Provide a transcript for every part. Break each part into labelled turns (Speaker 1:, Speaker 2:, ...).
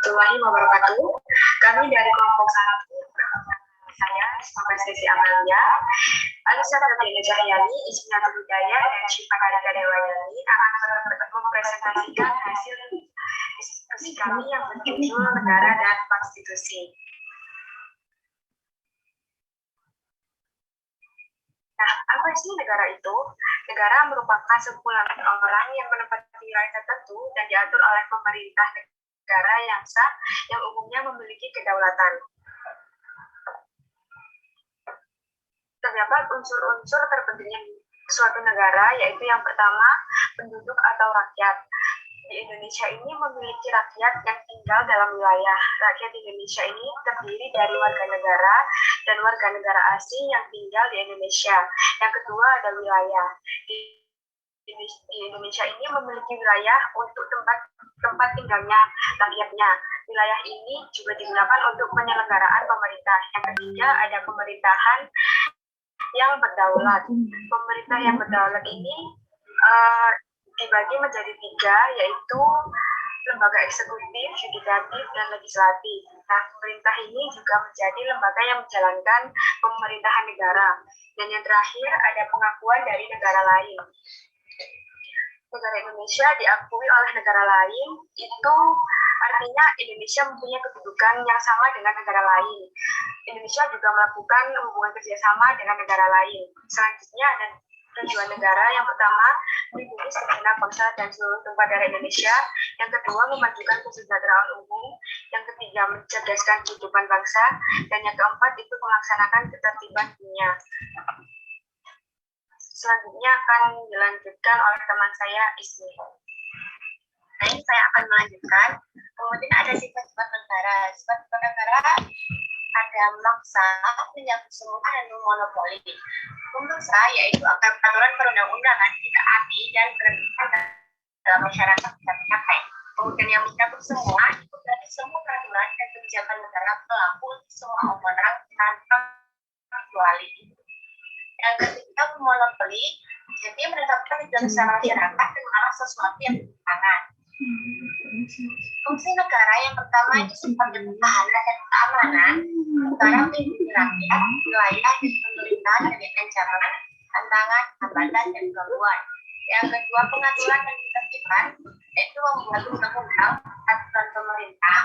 Speaker 1: warahmatullahi wabarakatuh. Kami dari kelompok satu, saya sebagai sesi Amalia, Alisa Febriana Cahyani, Ismiati Budaya, dan Syifa Karika Dewayani akan mempresentasikan hasil diskusi kami yang berjudul Negara dan Konstitusi. Nah, apa sih negara itu? Negara merupakan sekumpulan orang yang menempati wilayah tertentu dan diatur oleh pemerintah negara yang sah, yang umumnya memiliki kedaulatan. Terdapat unsur-unsur terpentingnya suatu negara, yaitu yang pertama, penduduk atau rakyat. Di Indonesia ini memiliki rakyat yang tinggal dalam wilayah. Rakyat Indonesia ini terdiri dari warga negara dan warga negara asing yang tinggal di Indonesia. Yang kedua ada wilayah. Di Indonesia ini memiliki wilayah untuk tempat tinggalnya rakyatnya. Wilayah ini juga digunakan untuk penyelenggaraan pemerintah. Yang ketiga ada pemerintahan yang berdaulat. Pemerintah yang berdaulat ini dibagi menjadi tiga, yaitu lembaga eksekutif, yudikatif, dan legislatif. Nah, pemerintah ini juga menjadi lembaga yang menjalankan pemerintahan negara. Dan yang terakhir ada pengakuan dari negara lain. Negara Indonesia diakui oleh negara lain, itu artinya Indonesia mempunyai kedudukan yang sama dengan negara lain. Indonesia juga melakukan hubungan kerjasama dengan negara lain. Selanjutnya ada tujuan negara. Yang pertama, melindungi segenap bangsa dan seluruh tumpah darah Indonesia. Yang kedua, memajukan kesejahteraan umum. Yang ketiga, mencerdaskan kehidupan bangsa. Dan yang keempat, itu melaksanakan ketertiban dunia. Selanjutnya akan dilanjutkan oleh teman saya, Ismi.
Speaker 2: Baik, saya akan melanjutkan. Kemudian ada sifat-sifat negara. Sifat-sifat negara ada maksa, penyalahgunaan, dan monopoli. Memaksa yaitu agar peraturan perundang-undangan ditaati dan berpihak dalam masyarakat bisa tercapai. Kemudian yang mencakup semua itu berarti semua peraturan dan kebijakan negara berlaku untuk semua orang tanpa kecuali. Yang ketiga, monopoli, jadi menetapkan tujuan besar masyarakat dengan arah sesuatu yang bertentangan. Fungsi negara yang pertama itu sebagai pertahanan dan keamanan. Negara melindungi rakyat, wilayah, dan pemerintahan dari ancaman, tantangan, hambatan, dan gangguan. Yang kedua, pengaturan dan ketertiban, yaitu membuat undang-undang, aturan pemerintah.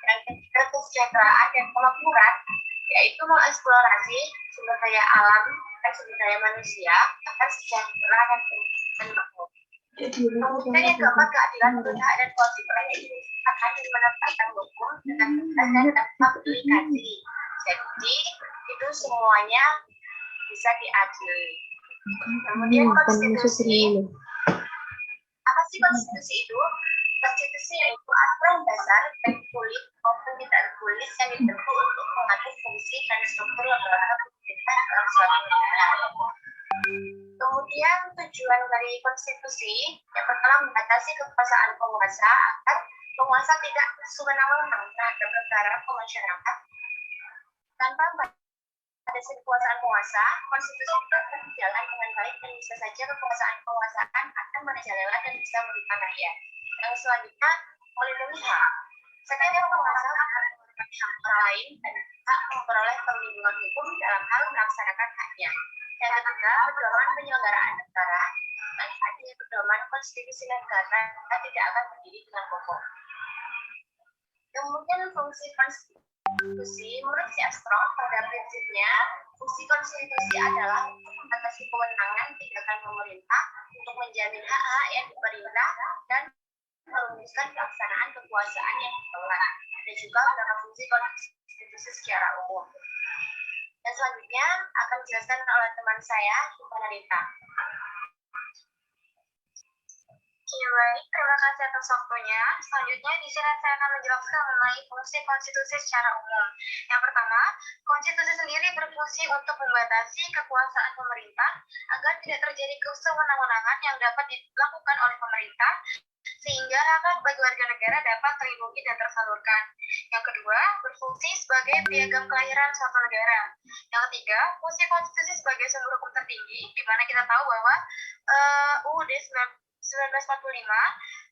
Speaker 2: Yang ketiga, kesejahteraan dan kemakmuran, yaitu mengeksplorasi sumber daya alam dan sumber daya manusia agar sejahtera dan makmur. Kemudian yang keempat, keadilan, hak dan kewajiban, yaitu akan menetapkan hukum dengan tegas dan tanpa aplikasi. Jadi itu semuanya bisa diadili. Kemudian konstitusi. Apa sih konstitusi itu? Konstitusi yaitu aturan dasar baik tulis maupun tidak tulis yang dibentuk untuk mengatur fungsi dan struktur lembaga pemerintah dalam suatu negara. Kemudian tujuan dari konstitusi yang pertama membatasi kekuasaan penguasa agar penguasa tidak sewenang-wenang terhadap negara atau masyarakat. Tanpa membatasi kekuasaan penguasa, konstitusi itu akan berjalan dengan baik dan bisa saja kekuasaan penguasaan akan merajalela dan bisa merugikan rakyat. Yang selanjutnya, melindungi hak. Setiap penguasa akan memberikan hak orang lain dan hak memperoleh perlindungan hukum dalam hal melaksanakan haknya. Yang ketiga, pedoman penyelenggaraan negara. Dan adanya pedoman konstitusi negara tidak akan berdiri dengan kokoh. Kemudian fungsi konstitusi, menurut si Armstrong, pada prinsipnya fungsi konstitusi adalah untuk membatasi kewenangan tindakan pemerintah untuk menjamin hak-hak yang diperintah dan merumuskan pelaksanaan kekuasaan yang berdaulat. Dan juga pada fungsi konstitusi secara umum. Dan selanjutnya akan dijelaskan oleh teman saya, Syifa Karika.
Speaker 3: Oke, baik. Terima kasih atas waktunya. Selanjutnya di sini saya akan menjelaskan mengenai fungsi konstitusi secara umum. Yang pertama, konstitusi sendiri berfungsi untuk membatasi kekuasaan pemerintah agar tidak terjadi kesewenang-wenangan yang dapat dilakukan oleh pemerintah sehingga hak bagi warga negara dapat terlindungi dan tersalurkan. Yang kedua, berfungsi sebagai piagam kelahiran suatu negara. Yang ketiga, fungsi konstitusi sebagai sumber hukum tertinggi, di mana kita tahu bahwa UUD 1945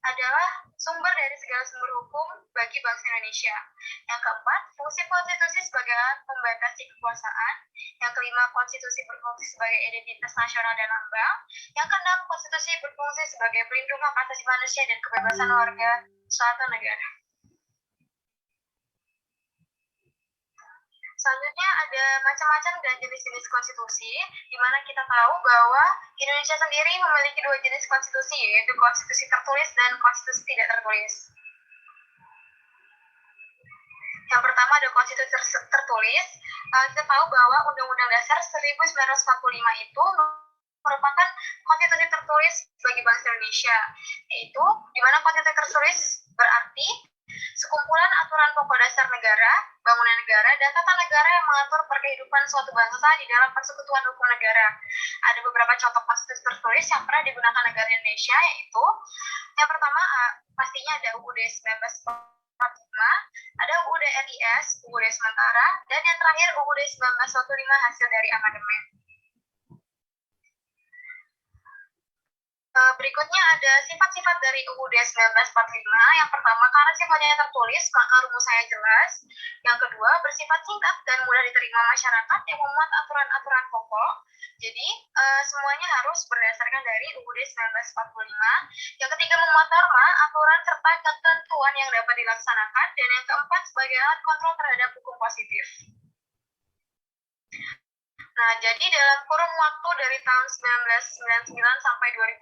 Speaker 3: adalah sumber dari segala sumber hukum bagi bangsa Indonesia. Yang keempat, fungsi konstitusi sebagai alat membatasi kekuasaan. Yang kelima, konstitusi berfungsi sebagai identitas nasional dan lambang. Yang keenam, konstitusi berfungsi sebagai pelindung hak asasi manusia dan kebebasan warga suatu negara. Selanjutnya ada macam-macam dan jenis-jenis konstitusi, di mana kita tahu bahwa Indonesia sendiri memiliki dua jenis konstitusi, yaitu konstitusi tertulis dan konstitusi tidak tertulis. Yang pertama ada konstitusi tertulis. Kita tahu bahwa Undang-Undang Dasar 1945 itu merupakan konstitusi tertulis bagi bangsa Indonesia, yaitu di mana konstitusi tertulis berarti sekumpulan aturan pokok dasar negara, bangunan negara, dan tata negara yang mengatur perkehidupan suatu bangsa di dalam persekutuan hukum negara. Ada beberapa contoh konstitusi tertulis yang pernah digunakan negara Indonesia, yaitu yang pertama pastinya ada UUD 1945, ada UUD RIS, UUD sementara, dan yang terakhir UUD 1945 hasil dari amandemen. Berikutnya ada sifat-sifat dari UUD 1945. Yang pertama, karena sifatnya tertulis, maka rumusnya jelas. Yang kedua, bersifat singkat dan mudah diterima masyarakat yang memuat aturan-aturan pokok. Jadi, semuanya harus berdasarkan dari UUD 1945. Yang ketiga, memuat norma, aturan, serta ketentuan yang dapat dilaksanakan. Dan yang keempat, sebagai alat kontrol terhadap hukum positif. Nah, jadi dalam kurun waktu dari tahun 1999 sampai 2002,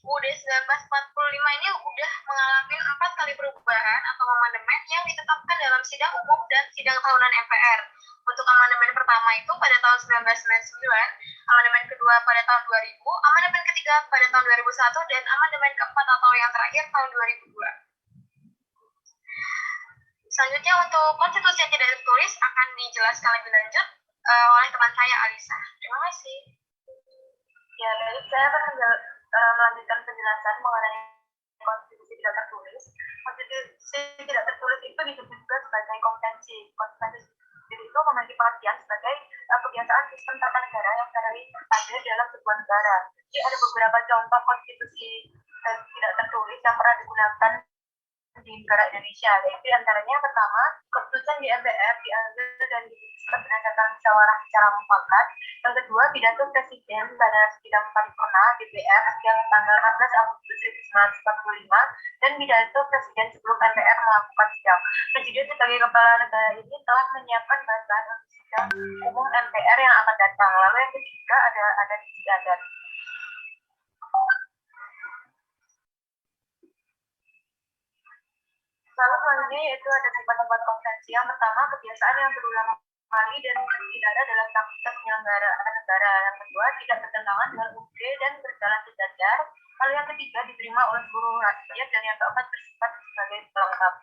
Speaker 3: UUD 1945 ini udah mengalami 4 kali perubahan atau amandemen yang ditetapkan dalam sidang umum dan sidang tahunan MPR. Untuk amandemen pertama itu pada tahun 1999, amandemen kedua pada tahun 2000, amandemen ketiga pada tahun 2001, dan amandemen keempat atau yang terakhir tahun 2002. Selanjutnya untuk konstitusi yang tidak tertulis akan dijelaskan lebih lanjut oleh teman saya Alisa. Terima kasih.
Speaker 1: Ya, baik. Saya akan melanjutkan penjelasan mengenai konstitusi tidak tertulis. Konstitusi tidak tertulis itu disebut juga sebagai kompetensi. Konstitusi itu memiliki pengertian sebagai kebiasaan sistem tata negara yang ada dalam sebuah negara. Jadi ada beberapa contoh konstitusi tidak tertulis yang pernah digunakan di negara Indonesia, yaitu antaranya pertama, keputusan di MPR diambil dan diputuskan berdasarkan musyawarah secara mufakat. Yang kedua, pidato presiden pada sidang paripurna DPR yang tanggal 16 Agustus 1945 dan pidato presiden sebelum MPR melakukan sidang. Presiden sebagai kepala negara ini telah menyiapkan bahan untuk sidang umum MPR yang akan datang. Lalu yang ketiga ada istiadat. Lalu selanjutnya yaitu ada sifat-sifat konvensi. Yang pertama, kebiasaan yang berulang kali dan tidak ada dalam praktik penyelenggaraan negara. Yang kedua, tidak bertentangan dengan UUD dan berjalan sejajar. Lalu yang ketiga, diterima oleh seluruh rakyat. Dan yang keempat, bersifat sebagai pelengkap.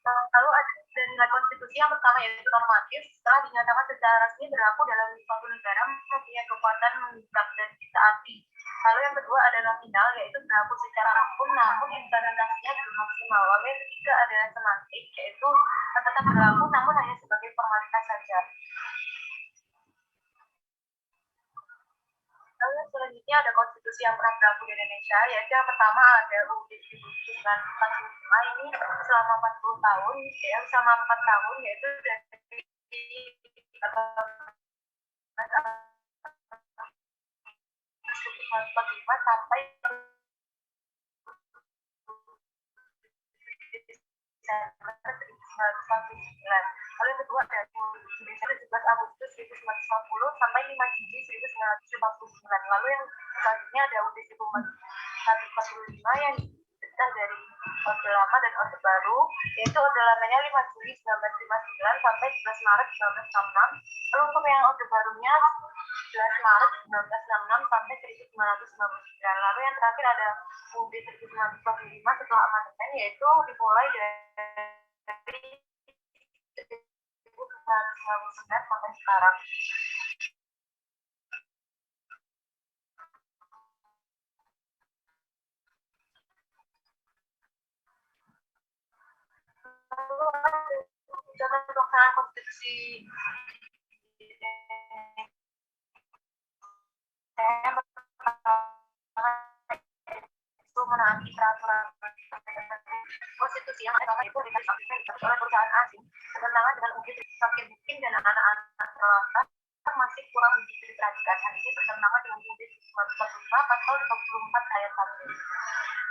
Speaker 1: Lalu ada nilai konstitusi yang pertama yaitu normatif. Setelah dinyatakan secara resmi berlaku dalam suatu negara, mempunyai kekuatan mengikat dan ditaati. Lalu yang kedua ada nominal, yaitu berlaku secara hukum namun implementasinya belum maksimal. Lalu yang ketiga ada semantik, yaitu tetap berlaku namun hanya sebagai formalitas saja. Lalu selanjutnya ada konstitusi yang pernah berlaku di Indonesia, yaitu yang pertama ada UUD 1945 ini selama 40 tahun, ya selama 4 tahun, yaitu dari 1945 sampai Desember 1949. Lalu yang kedua ada 17 Agustus 1950 sampai 5 Juni 1959. Lalu yang selanjutnya ada UUD 1945 yang dipecah dari Orde Lama dan Orde Baru, yaitu Orde Lamanya 5 Juli 1959 sampai 11 Maret 1966. Lalu untuk yang Orde Barunya 11 Maret 1966 sampai 1999. Lalu yang terakhir ada UUD 1945 setelah amandemen, yaitu dimulai dari 1999 sampai sekarang. Lalu ada pelaksanaan konstitusi yang menaati peraturan konstitusi yang ada itu disampaikan oleh perusahaan asing bertentangan dengan uji Hakim Hakim dan anak-anak terlantar masih kurang begitu diperhatikan. Hal ini bertentangan dengan uji pasal 24 ayat 1.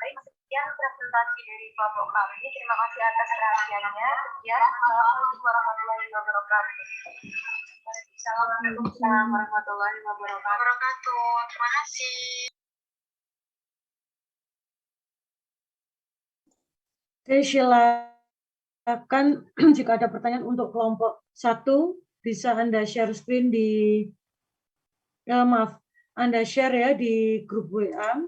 Speaker 1: Baik, sekian presentasi dari kelompok kami. Terima kasih atas perhatiannya. Sekian, Assalamualaikum warahmatullahi wabarakatuh. Waalaikumsalam warahmatullahi wabarakatuh.
Speaker 3: Terima kasih.
Speaker 4: Oke, silakan jika ada pertanyaan untuk kelompok 1, bisa Anda share screen di, Anda share ya di grup WA.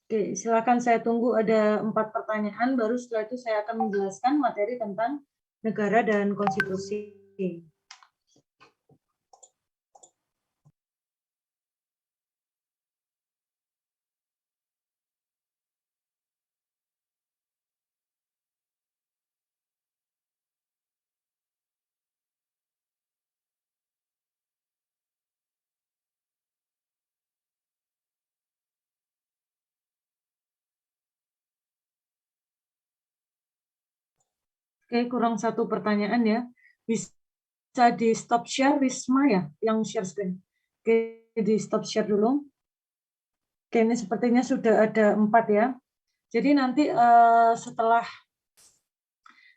Speaker 4: Oke, silakan, saya tunggu ada 4 pertanyaan, baru setelah itu saya akan menjelaskan materi tentang negara dan konstitusi. Oke, kurang 1 pertanyaan ya. Bisa di stop share, Risma ya, yang share screen. Oke, di stop share dulu. Oke, ini sepertinya sudah ada 4 ya. Jadi nanti setelah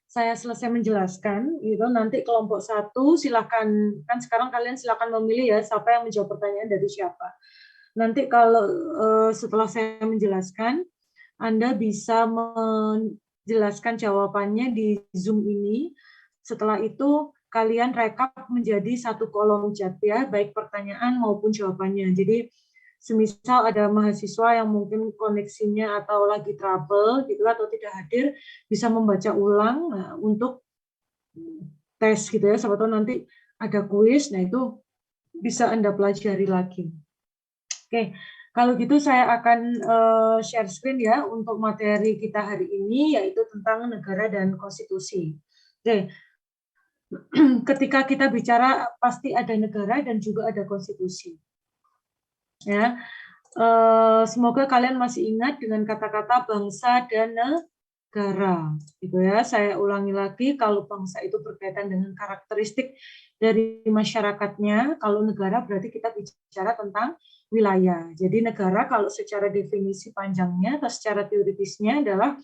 Speaker 4: saya selesai menjelaskan, itu nanti kelompok 1 silakan, kan sekarang kalian silakan memilih ya siapa yang menjawab pertanyaan dari siapa. Nanti kalau setelah saya menjelaskan, Anda bisa menjelaskan jawabannya di Zoom ini. Setelah itu kalian rekap menjadi 1 kolom chat ya, baik pertanyaan maupun jawabannya. Jadi semisal ada mahasiswa yang mungkin koneksinya atau lagi trouble gitu atau tidak hadir, bisa membaca ulang untuk tes gitu ya, siapa tahu nanti ada kuis, nah itu bisa Anda pelajari lagi. Oke, kalau gitu saya akan share screen ya untuk materi kita hari ini, yaitu tentang negara dan konstitusi. Oke, ketika kita bicara pasti ada negara dan juga ada konstitusi. Ya, semoga kalian masih ingat dengan kata-kata bangsa dan negara, gitu ya. Saya ulangi lagi, kalau bangsa itu berkaitan dengan karakteristik dari masyarakatnya, kalau negara berarti kita bicara tentang wilayah. Jadi negara kalau secara definisi panjangnya atau secara teoritisnya adalah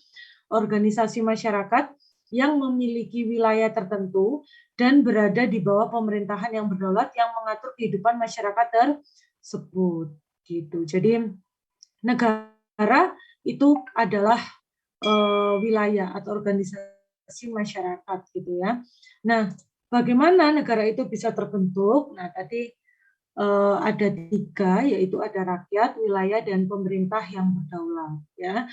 Speaker 4: organisasi masyarakat yang memiliki wilayah tertentu dan berada di bawah pemerintahan yang berdaulat yang mengatur kehidupan masyarakat tersebut. Gitu. Jadi negara itu adalah wilayah atau organisasi masyarakat gitu ya. Nah, bagaimana negara itu bisa terbentuk? Nah, tadi ada 3, yaitu ada rakyat, wilayah, dan pemerintah yang berdaulat. Ya,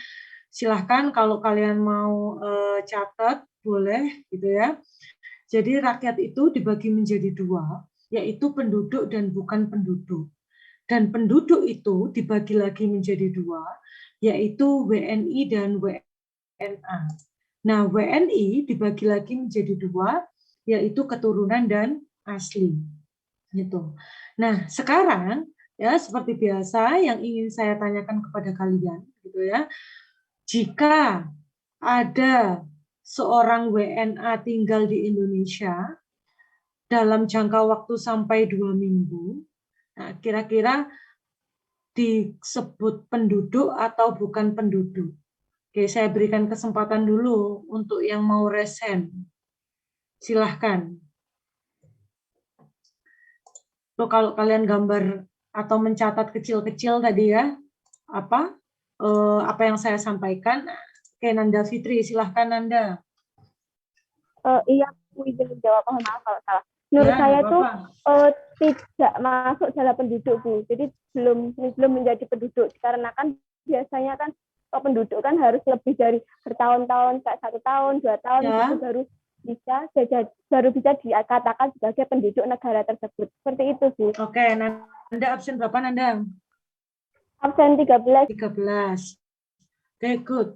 Speaker 4: silahkan kalau kalian mau catat boleh gitu ya. Jadi rakyat itu dibagi menjadi 2, yaitu penduduk dan bukan penduduk. Dan penduduk itu dibagi lagi menjadi 2, yaitu WNI dan WNA. Nah, WNI dibagi lagi menjadi 2, yaitu keturunan dan asli. Gitu. Nah, sekarang ya seperti biasa yang ingin saya tanyakan kepada kalian, gitu ya. Jika ada seorang WNA tinggal di Indonesia dalam jangka waktu sampai 2 minggu, nah, kira-kira disebut penduduk atau bukan penduduk? Oke, saya berikan kesempatan dulu untuk yang mau resen. Silahkan. Tuh, kalau kalian gambar atau mencatat kecil-kecil tadi ya, apa yang saya sampaikan. Oke, Nanda Fitri, silahkan Nanda.
Speaker 5: Iya, aku izin menjawab, mohon maaf kalau salah. Menurut
Speaker 4: Ya,
Speaker 5: saya
Speaker 4: nggak
Speaker 5: itu
Speaker 4: apa-apa.
Speaker 5: tidak masuk dalam penduduk, Bu. Jadi belum menjadi penduduk. Karena kan biasanya kan penduduk kan harus lebih dari bertahun-tahun, kayak 1 tahun, 2 tahun,
Speaker 4: Ya.
Speaker 5: itu baru bisa dikatakan sebagai penduduk negara tersebut. Seperti itu, Bu.
Speaker 4: Oke, Nanda absen berapa Nanda?
Speaker 5: Absen 13.
Speaker 4: 13. Oke, good.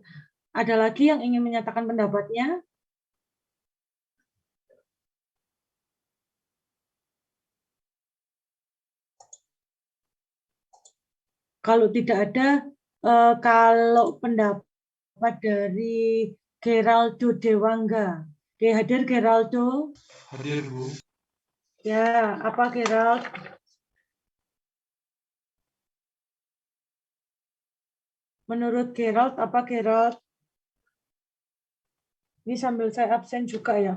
Speaker 4: Ada lagi yang ingin menyatakan pendapatnya? Kalau tidak ada, kalau pendapat dari Geraldo Dewangga. Oke, hadir Geraldo.
Speaker 6: Hadir, Bu.
Speaker 4: Ya, apa Gerald? Menurut Gerald, apa Gerald? Ini sambil saya absen juga ya.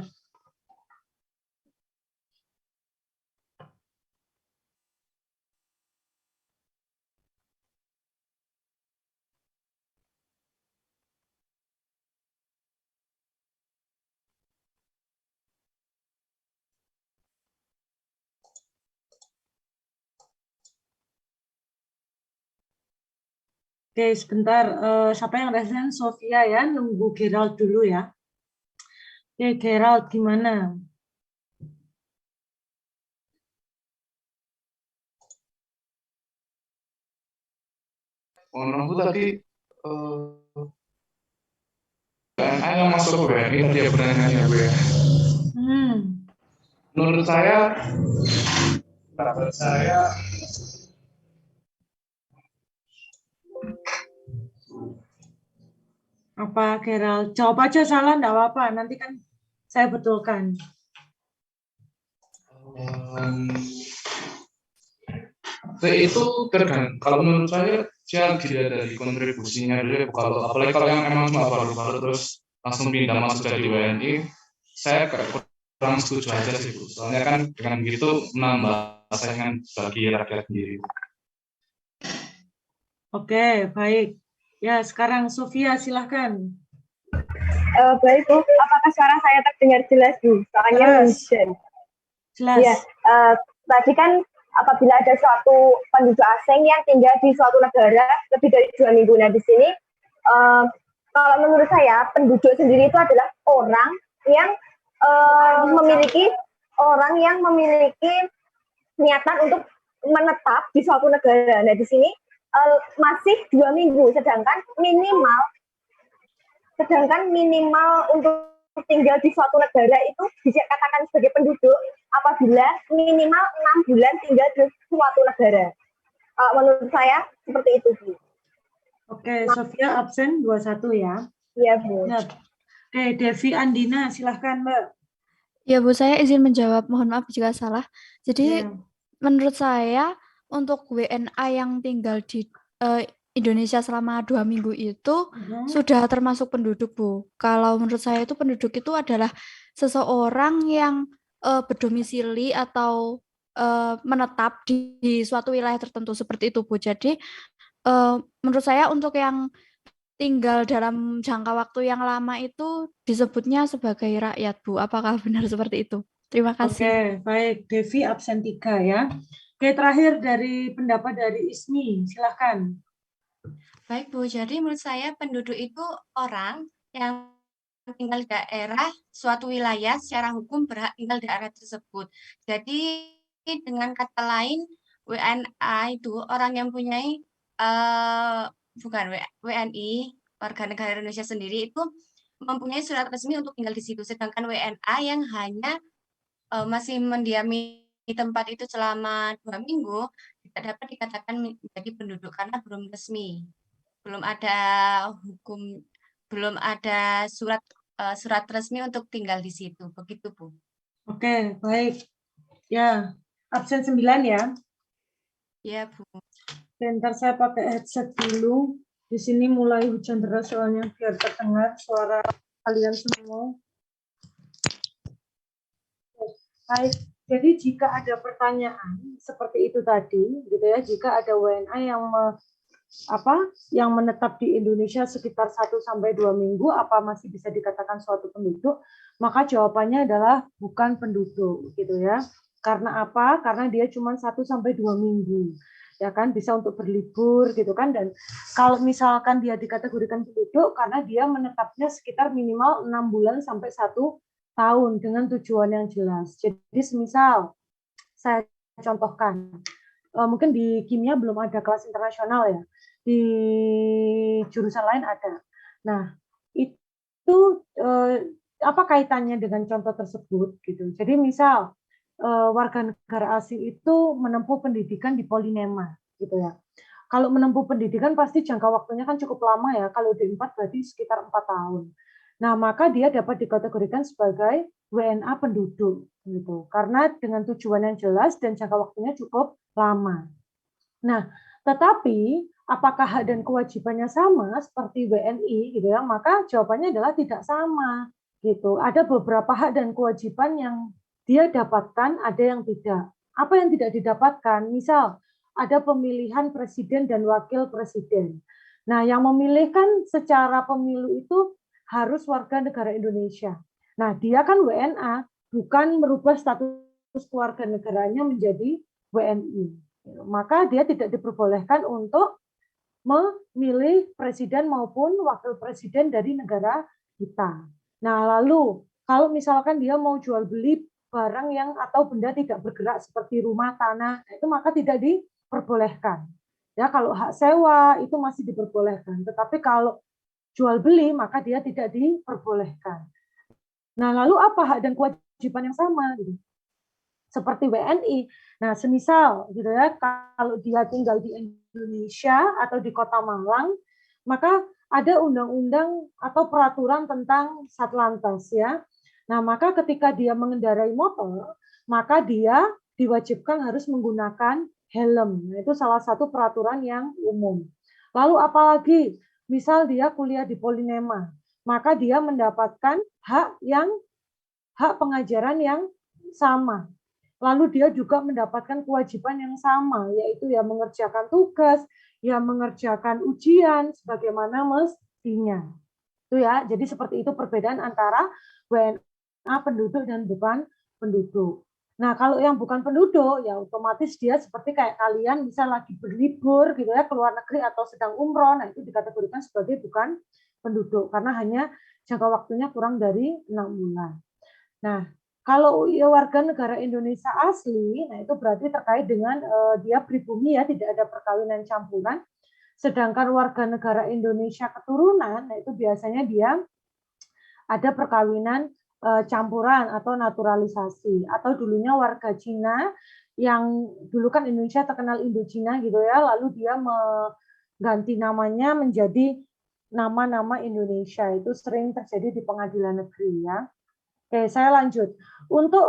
Speaker 4: Oke, sebentar. Siapa yang resen? Sofia ya, nunggu Gerald dulu ya. Oke, Gerald gimana?
Speaker 6: Bu tadi PNA yang masuk WNI tadi ya pertanyaannya Bu ya. Menurut saya
Speaker 4: Apa Gerald? Jawab aja salah, enggak apa-apa. Nanti kan saya betulkan.
Speaker 6: itu tergantung. Kalau menurut saya dilihat dari kontribusinya dulu ya. Kalau apalagi kalau yang emang cuma baru-baru terus langsung pindah masuk jadi WNI, saya kurang setuju aja sih Bu. Soalnya kan dengan begitu menambah saingan bagi rakyat sendiri.
Speaker 4: Oke, baik. Ya, sekarang Sofia silahkan.
Speaker 5: Baik Bu, apakah suara saya terdengar jelas Bu? Soalnya hujan.
Speaker 4: Jelas.
Speaker 5: Ya, tadi kan apabila ada suatu penduduk asing yang tinggal di suatu negara lebih dari 2 minggu. Nah di sini, kalau menurut saya penduduk sendiri itu adalah orang yang memiliki niatan untuk menetap di suatu negara. Nah di sini masih 2 minggu, sedangkan minimal untuk tinggal di suatu negara itu bisa dikatakan sebagai penduduk apabila minimal 6 bulan tinggal di suatu negara. Menurut saya seperti itu, Bu.
Speaker 4: Oke, Sofia absen 21 ya.
Speaker 5: Iya, Bu.
Speaker 4: Oke, Devi Andina, silahkan Mbak.
Speaker 7: Ya Bu, saya izin menjawab, mohon maaf jika salah. Jadi menurut saya untuk WNA yang tinggal di Indonesia selama 2 minggu itu sudah termasuk penduduk Bu. Kalau menurut saya itu penduduk itu adalah seseorang yang berdomisili atau menetap di suatu wilayah tertentu seperti itu Bu. Jadi menurut saya untuk yang tinggal dalam jangka waktu yang lama itu disebutnya sebagai rakyat, Bu. Apakah benar seperti itu? Terima kasih.
Speaker 4: Oke, baik. Devi absen 3 ya. Oke, terakhir dari pendapat dari Ismi, silahkan.
Speaker 8: Baik, Bu. Jadi menurut saya penduduk itu orang yang tinggal di daerah suatu wilayah secara hukum berhak tinggal di daerah tersebut. Jadi dengan kata lain, WNA itu orang yang mempunyai bukan WNI, warga negara Indonesia sendiri itu mempunyai surat resmi untuk tinggal di situ. Sedangkan WNA yang hanya masih mendiami tempat itu selama 2 minggu tidak dapat dikatakan menjadi penduduk karena belum resmi, belum ada hukum, belum ada surat resmi untuk tinggal di situ. Begitu Bu.
Speaker 4: Oke, baik. Ya, absen 9 ya.
Speaker 8: Ya Bu.
Speaker 4: Bentar saya pakai headset dulu. Di sini mulai hujan deras soalnya biar terdengar suara kalian semua. Baik. Jadi jika ada pertanyaan seperti itu tadi, gitu ya, jika ada WNA yang menetap di Indonesia sekitar 1 sampai 2 minggu, apa masih bisa dikatakan suatu penduduk? Maka jawabannya adalah bukan penduduk, gitu ya. Karena apa? Karena dia cuma 1 sampai 2 minggu. Ya kan, bisa untuk berlibur gitu kan, dan kalau misalkan dia dikategorikan penduduk karena dia menetapnya sekitar minimal 6 bulan sampai 1 tahun dengan tujuan yang jelas. Jadi semisal saya contohkan, mungkin di kimia belum ada kelas internasional ya, di jurusan lain ada. Nah, itu apa kaitannya dengan contoh tersebut gitu. Jadi misal warga negara asing itu menempuh pendidikan di Polinema gitu ya. Kalau menempuh pendidikan pasti jangka waktunya kan cukup lama ya. Kalau D4 berarti sekitar 4 tahun. Nah, maka dia dapat dikategorikan sebagai WNA penduduk gitu. Karena dengan tujuan yang jelas dan jangka waktunya cukup lama. Nah, tetapi apakah hak dan kewajibannya sama seperti WNI gitu ya? Maka jawabannya adalah tidak sama gitu. Ada beberapa hak dan kewajiban yang dia dapatkan, ada yang tidak. Apa yang tidak didapatkan? Misal ada pemilihan presiden dan wakil presiden. Nah, yang memilihkan secara pemilu itu harus warga negara Indonesia. Nah, dia kan WNA, bukan merubah status keluarga negaranya menjadi WNI. Maka dia tidak diperbolehkan untuk memilih presiden maupun wakil presiden dari negara kita. Nah, lalu kalau misalkan dia mau jual beli barang yang atau benda tidak bergerak seperti rumah, tanah, itu maka tidak diperbolehkan. Ya, kalau hak sewa itu masih diperbolehkan, tetapi kalau jual beli maka dia tidak diperbolehkan. Nah, lalu apa hak dan kewajiban yang sama? Seperti WNI. Nah, semisal gitu ya, kalau dia tinggal di Indonesia atau di Kota Malang, maka ada undang-undang atau peraturan tentang Satlantas ya. Nah, maka ketika dia mengendarai motor, maka dia diwajibkan harus menggunakan helm. Nah, itu salah satu peraturan yang umum. Lalu apalagi, misal dia kuliah di Polinema, maka dia mendapatkan hak pengajaran yang sama. Lalu dia juga mendapatkan kewajiban yang sama, yaitu ya mengerjakan tugas, ya mengerjakan ujian sebagaimana mestinya. Itu ya, jadi seperti itu perbedaan antara WNA penduduk dan bukan penduduk. Nah, kalau yang bukan penduduk, ya otomatis dia seperti kayak kalian bisa lagi berlibur gitu ya, ke luar negeri atau sedang umroh, nah itu dikategorikan sebagai bukan penduduk, karena hanya jangka waktunya kurang dari 6 bulan. Nah, kalau warga negara Indonesia asli, nah itu berarti terkait dengan dia pribumi ya, tidak ada perkawinan campuran. Sedangkan warga negara Indonesia keturunan, nah itu biasanya dia ada perkawinan campuran atau naturalisasi. Atau dulunya warga Cina, yang dulu kan Indonesia terkenal Indochina gitu ya, lalu dia mengganti namanya menjadi nama-nama Indonesia. Itu sering terjadi di pengadilan negeri ya. Oke, saya lanjut. Untuk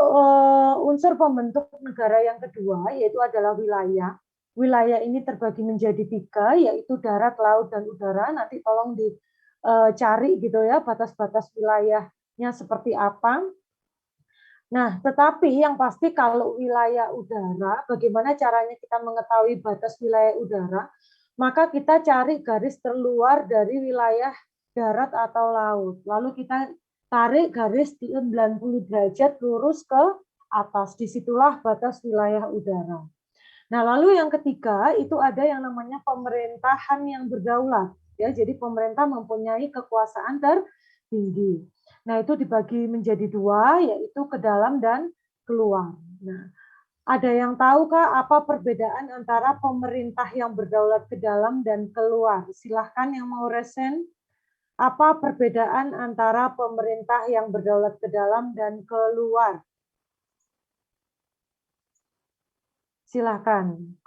Speaker 4: unsur pembentuk negara yang kedua, yaitu adalah wilayah. Wilayah ini terbagi menjadi 3, yaitu darat, laut, dan udara. Nanti tolong dicari gitu ya, batas-batas wilayahnya seperti apa. Nah, tetapi yang pasti kalau wilayah udara, bagaimana caranya kita mengetahui batas wilayah udara? Maka kita cari garis terluar dari wilayah darat atau laut. Lalu kita tarik garis 90 derajat lurus ke atas. Disitulah batas wilayah udara. Nah, lalu yang ketiga itu ada yang namanya pemerintahan yang berdaulat. Ya, jadi pemerintah mempunyai kekuasaan tertinggi. Nah, itu dibagi menjadi 2, yaitu ke dalam dan keluar. Nah, ada yang tahukah apa perbedaan antara pemerintah yang berdaulat ke dalam dan keluar? Silahkan yang mau resen. Apa perbedaan antara pemerintah yang berdaulat ke dalam dan keluar? Silakan.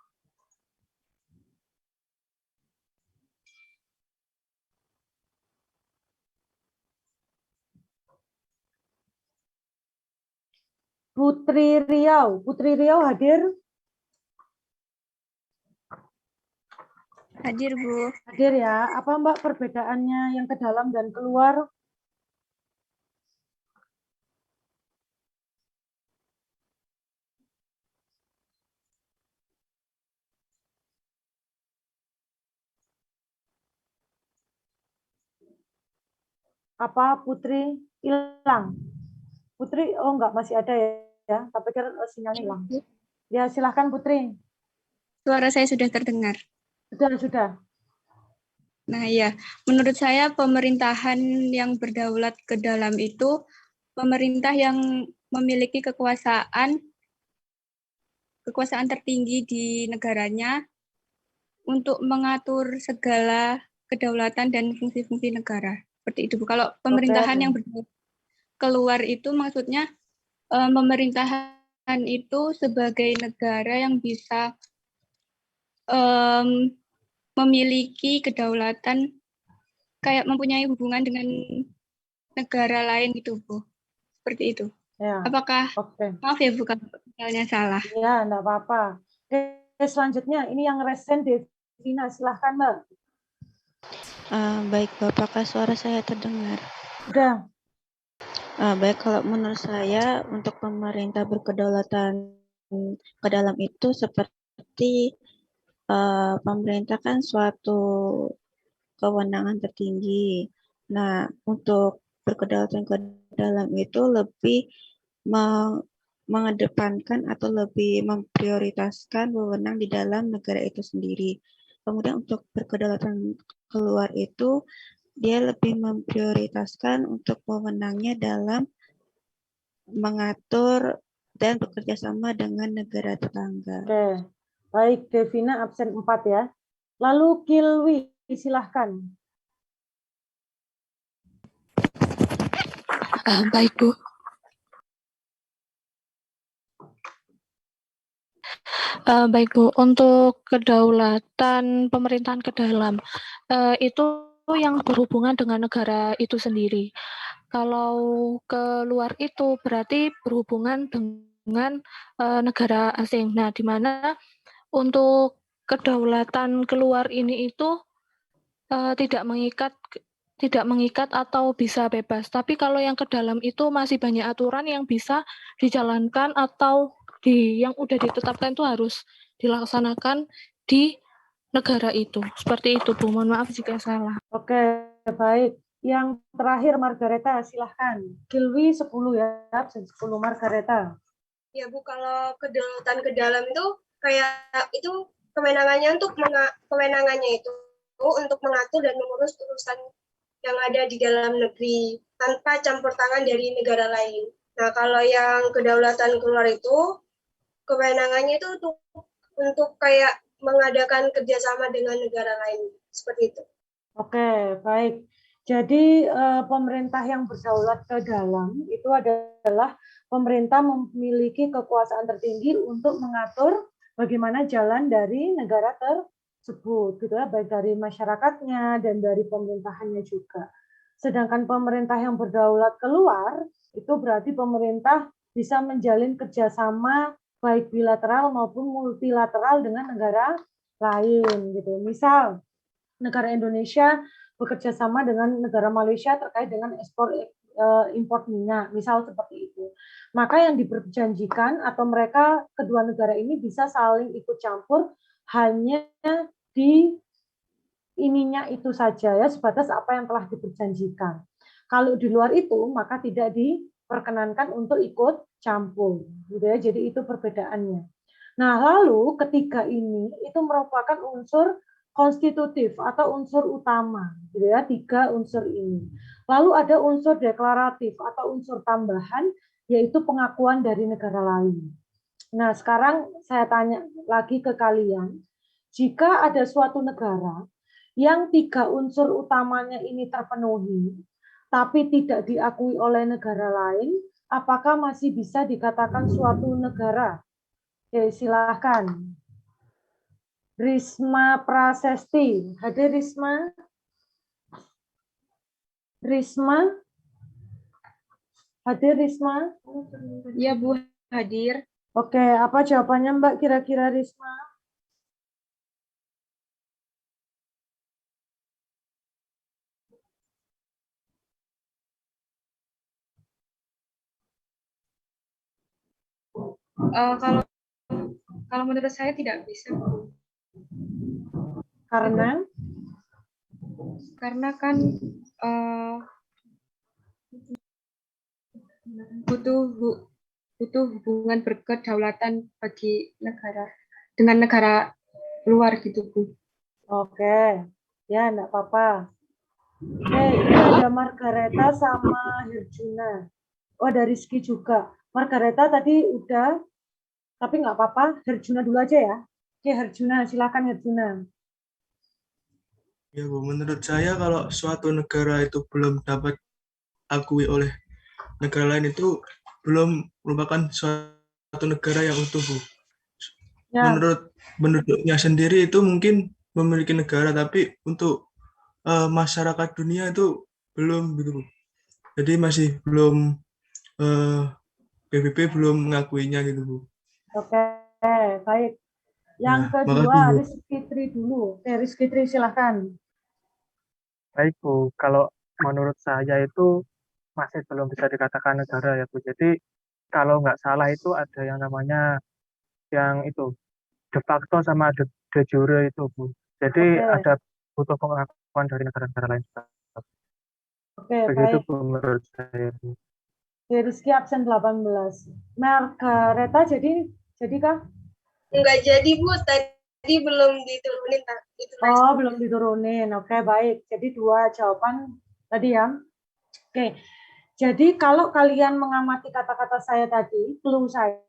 Speaker 4: Putri Riau hadir?
Speaker 9: Hadir, Bu.
Speaker 4: Hadir ya. Apa Mbak perbedaannya yang ke dalam dan keluar? Apa Putri hilang? Putri, oh enggak, masih ada ya. Tapi kira sinyalnya hilang. Ya, silahkan Putri.
Speaker 9: Suara saya sudah terdengar.
Speaker 4: Sudah.
Speaker 9: Nah ya, menurut saya pemerintahan yang berdaulat ke dalam itu pemerintah yang memiliki kekuasaan tertinggi di negaranya untuk mengatur segala kedaulatan dan fungsi-fungsi negara. Seperti itu, Bu. Kalau pemerintahan yang berdaulat keluar itu maksudnya pemerintahan itu sebagai negara yang bisa memiliki kedaulatan, kayak mempunyai hubungan dengan negara lain gitu, Bu. Seperti itu.
Speaker 4: Ya.
Speaker 9: Apakah, maaf ya Bu, kalau misalnya salah.
Speaker 4: Ya, enggak apa-apa. Oke, selanjutnya ini yang resen Devina, silahkan Mbak.
Speaker 10: Baik, Bu, apakah suara saya terdengar?
Speaker 4: Udah.
Speaker 10: Baik, kalau menurut saya untuk pemerintah berkedaulatan ke dalam itu seperti pemerintah kan suatu kewenangan tertinggi. Nah, untuk berkedaulatan ke dalam itu lebih mengedepankan atau lebih memprioritaskan wewenang di dalam negara itu sendiri. Kemudian untuk berkedaulatan keluar itu dia lebih memprioritaskan untuk wewenangnya dalam mengatur dan bekerja sama dengan negara tetangga.
Speaker 4: Oke, baik Devina absen 4 ya. Lalu Kilwi, silahkan.
Speaker 11: Baik Bu. Baik Bu, untuk kedaulatan pemerintahan ke dalam itu yang berhubungan dengan negara itu sendiri. Kalau ke luar itu berarti berhubungan dengan negara asing. Nah, di mana untuk kedaulatan keluar ini itu tidak mengikat atau bisa bebas. Tapi kalau yang ke dalam itu masih banyak aturan yang bisa dijalankan atau yang udah ditetapkan itu harus dilaksanakan di negara itu. Seperti itu, Bu. Mohon maaf jika salah.
Speaker 4: Oke, baik. Yang terakhir Margareta, silahkan. Kilwi 10 ya, 10 Margareta.
Speaker 12: Ya Bu, kalau kedaulatan ke dalam itu kayak itu kewenangannya untuk mengatur dan mengurus urusan yang ada di dalam negeri tanpa campur tangan dari negara lain. Nah, kalau yang kedaulatan keluar itu kewenangannya itu untuk kayak mengadakan kerjasama dengan negara lain seperti itu.
Speaker 4: Oke, baik. Jadi pemerintah yang berdaulat ke dalam itu adalah pemerintah memiliki kekuasaan tertinggi untuk mengatur bagaimana jalan dari negara tersebut, gitu ya, baik dari masyarakatnya dan dari pemerintahannya juga. Sedangkan pemerintah yang berdaulat keluar itu berarti pemerintah bisa menjalin kerjasama baik bilateral maupun multilateral dengan negara lain, gitu. Misal negara Indonesia bekerja sama dengan negara Malaysia terkait dengan ekspor impor minyak, misal seperti itu. Maka yang diperjanjikan atau mereka kedua negara ini bisa saling ikut campur hanya di ininya itu saja ya, sebatas apa yang telah diperjanjikan. Kalau di luar itu maka tidak diperkenankan untuk ikut campur, gitu ya. Jadi itu perbedaannya. Nah, lalu ketiga ini itu merupakan unsur konstitutif atau unsur utama, gitu ya, 3 unsur ini. Lalu ada unsur deklaratif atau unsur tambahan, yaitu pengakuan dari negara lain. Nah, sekarang saya tanya lagi ke kalian, jika ada suatu negara yang 3 unsur utamanya ini terpenuhi, tapi tidak diakui oleh negara lain, apakah masih bisa dikatakan suatu negara? Oke, silahkan. Risma Prasesti, hadir Risma? Risma? Hadir Risma?
Speaker 9: Ya Bu, hadir.
Speaker 4: Oke, apa jawabannya Mbak kira-kira Risma?
Speaker 9: Kalau menurut saya tidak bisa.
Speaker 4: Karena
Speaker 9: kan butuh hubungan berkedaulatan bagi negara dengan negara luar gitu Bu.
Speaker 4: Oke, ya enggak apa-apa. Ini ada Margareta sama Herjuna. Oh, ada Rizky juga. Margareta tadi udah, tapi nggak apa-apa. Herjuna dulu aja ya. Oke, Herjuna, silakan Herjuna.
Speaker 13: Ya Bu, menurut saya kalau suatu negara itu belum dapat akui oleh negara lain itu belum merupakan suatu negara yang utuh Bu. Ya. Menurut penduduknya sendiri itu mungkin memiliki negara, tapi untuk masyarakat dunia itu belum gitu Bu. Jadi masih belum PBB belum mengakuinya gitu Bu.
Speaker 4: Oke, baik. Yang
Speaker 13: Ya,
Speaker 4: kedua,
Speaker 13: makasih Bu.
Speaker 4: Rizky Tri dulu. Rizky Tri silahkan.
Speaker 14: Baik Bu, kalau menurut saya itu masih belum bisa dikatakan negara ya Bu. Jadi kalau nggak salah itu ada yang namanya yang itu de facto sama de jure itu Bu. Jadi
Speaker 4: Oke,
Speaker 14: ada butuh pengakuan dari negara-negara lain.
Speaker 4: oke,
Speaker 14: Begitu
Speaker 4: baik.
Speaker 14: Bu menurut saya Bu.
Speaker 4: Rizky absen 18. Margareta jadi kah?
Speaker 12: Enggak jadi Bu, tadi belum diturunin itu.
Speaker 4: Oh, belum diturunin. Oke, baik. Jadi 2 jawaban tadi ya. Oke. Jadi kalau kalian mengamati kata-kata saya tadi, clue saya,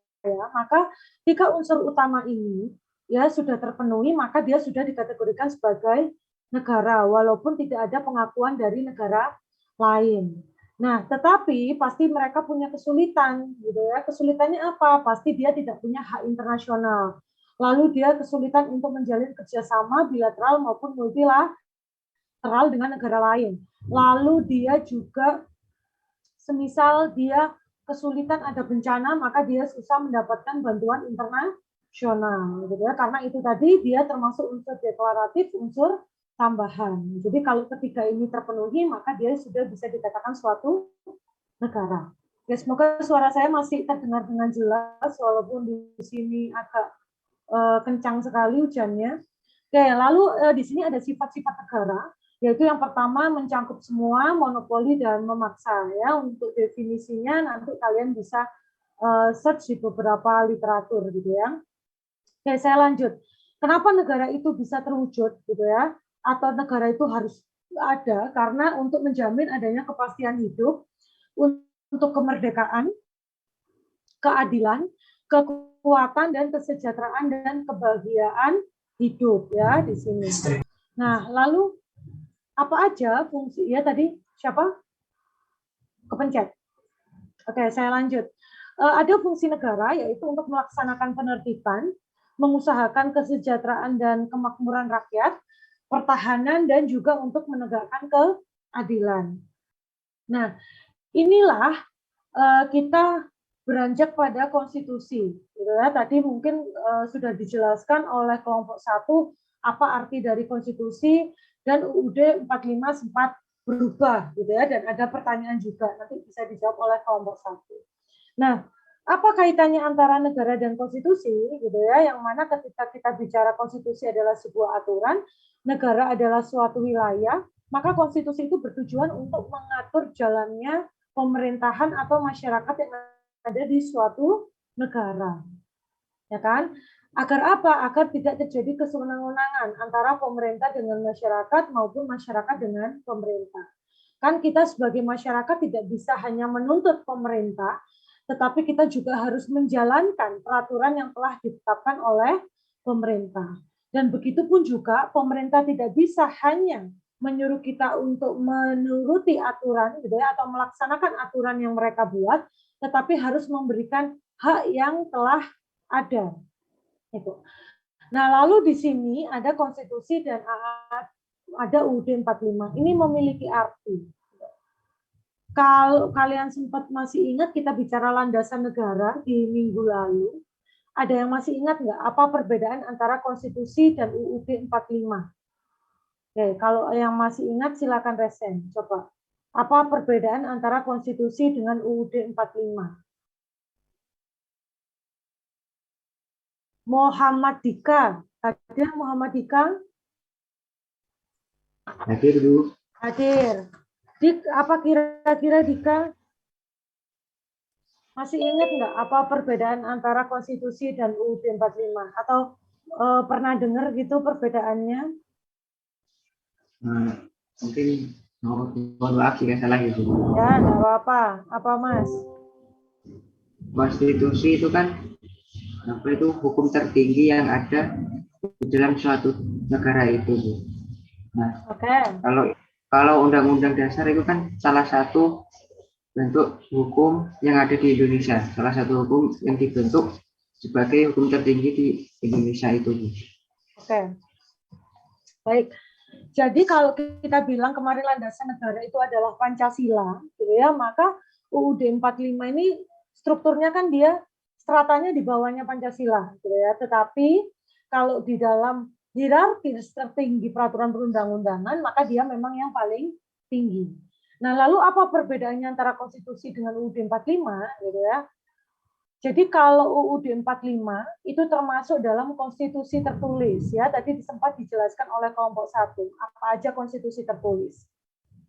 Speaker 4: maka 3 unsur utama ini ya sudah terpenuhi, maka dia sudah dikategorikan sebagai negara walaupun tidak ada pengakuan dari negara lain. Nah, tetapi pasti mereka punya kesulitan gitu ya. Kesulitannya apa? Pasti dia tidak punya hak internasional. Lalu dia kesulitan untuk menjalin kerjasama bilateral maupun multilateral dengan negara lain. Lalu dia juga semisal dia kesulitan ada bencana, maka dia susah mendapatkan bantuan internasional, gitu ya. Karena itu tadi dia termasuk unsur deklaratif, unsur tambahan. Jadi kalau ketiga ini terpenuhi, maka dia sudah bisa dikatakan suatu negara. Ya, semoga suara saya masih terdengar dengan jelas, walaupun di sini agak kencang sekali hujannya. Oke, lalu di sini ada sifat-sifat negara, yaitu yang pertama mencangkup semua, monopoli dan memaksa ya. Untuk definisinya nanti kalian bisa search di beberapa literatur gitu ya. Oke, saya lanjut. Kenapa negara itu bisa terwujud gitu ya? Atau negara itu harus ada karena untuk menjamin adanya kepastian hidup, untuk kemerdekaan, keadilan, kekuatan dan kesejahteraan dan kebahagiaan hidup ya di sini. Nah, lalu apa aja fungsi ya tadi siapa? Kepencet. Oke, saya lanjut. Ada fungsi negara yaitu untuk melaksanakan penertiban, mengusahakan kesejahteraan dan kemakmuran rakyat, pertahanan dan juga untuk menegakkan keadilan. Nah, inilah kita beranjak pada konstitusi. Gitu ya. Tadi mungkin sudah dijelaskan oleh kelompok 1 apa arti dari konstitusi dan UUD 45 sempat berubah gitu ya, dan ada pertanyaan juga nanti bisa dijawab oleh kelompok 1. Nah, apa kaitannya antara negara dan konstitusi gitu ya, yang mana ketika kita bicara konstitusi adalah sebuah aturan, negara adalah suatu wilayah, maka konstitusi itu bertujuan untuk mengatur jalannya pemerintahan atau masyarakat yang ada di suatu negara. Ya kan? Agar apa? Agar tidak terjadi kesewenang-wenangan antara pemerintah dengan masyarakat maupun masyarakat dengan pemerintah. Kan kita sebagai masyarakat tidak bisa hanya menuntut pemerintah, tetapi kita juga harus menjalankan peraturan yang telah ditetapkan oleh pemerintah. Dan begitu pun juga pemerintah tidak bisa hanya menyuruh kita untuk menuruti aturan gitu ya, atau melaksanakan aturan yang mereka buat, tetapi harus memberikan hak yang telah ada. Itu. Nah, lalu di sini ada konstitusi dan ada UUD 45. Ini memiliki arti. Kalau kalian sempat masih ingat kita bicara landasan negara di minggu lalu, ada yang masih ingat nggak apa perbedaan antara konstitusi dan UUD 45? Oke, kalau yang masih ingat silakan resen. Coba. Apa perbedaan antara konstitusi dengan UUD 45? Muhammad Dika. Hadir Muhammad Dika?
Speaker 15: Hadir, Bu.
Speaker 4: Hadir. Dik, apa kira-kira Dika? Masih ingat nggak apa perbedaan antara konstitusi dan UUD 45? Atau pernah dengar gitu perbedaannya?
Speaker 15: Mungkin mohon maaf jika salah itu.
Speaker 4: Ya, nggak apa-apa. Apa Mas?
Speaker 15: Konstitusi itu kan apa itu hukum tertinggi yang ada di dalam suatu negara itu, Bu. Nah, kalau undang-undang dasar itu kan salah satu bentuk hukum yang ada di Indonesia, salah satu hukum yang dibentuk sebagai hukum tertinggi di Indonesia itu, Bu.
Speaker 4: Oke. Baik. Jadi kalau kita bilang kemarin landasan negara itu adalah Pancasila, gitu ya, maka UUD 45 ini strukturnya kan dia stratanya di bawahnya Pancasila, gitu ya. Tetapi kalau di dalam hierarki tertinggi peraturan perundang-undangan, maka dia memang yang paling tinggi. Nah, lalu apa perbedaannya antara konstitusi dengan UUD 45, gitu ya? Jadi kalau UUD 45 itu termasuk dalam konstitusi tertulis ya, tadi sempat dijelaskan oleh kelompok 1 apa aja konstitusi tertulis.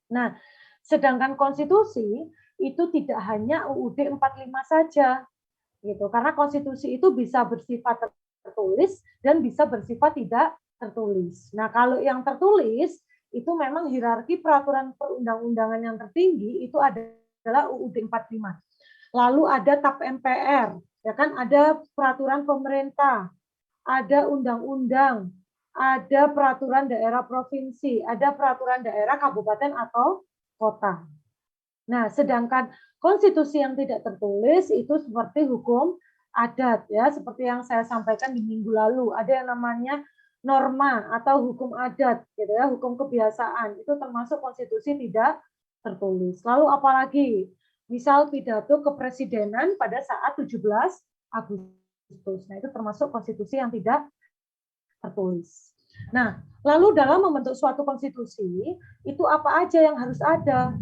Speaker 4: Nah, sedangkan konstitusi itu tidak hanya UUD 45 saja gitu. Karena konstitusi itu bisa bersifat tertulis dan bisa bersifat tidak tertulis. Nah, kalau yang tertulis itu memang hierarki peraturan perundang-undangan yang tertinggi itu adalah UUD 45. Lalu ada TAP MPR, ya kan, ada peraturan pemerintah, ada undang-undang, ada peraturan daerah provinsi, ada peraturan daerah kabupaten atau kota. Nah, sedangkan konstitusi yang tidak tertulis itu seperti hukum adat ya, seperti yang saya sampaikan di minggu lalu, ada yang namanya norma atau hukum adat gitu ya, hukum kebiasaan, itu termasuk konstitusi tidak tertulis. Lalu apalagi? Misal pidato kepresidenan pada saat 17 Agustus. Nah, itu termasuk konstitusi yang tidak tertulis. Nah, lalu dalam membentuk suatu konstitusi, itu apa aja yang harus ada?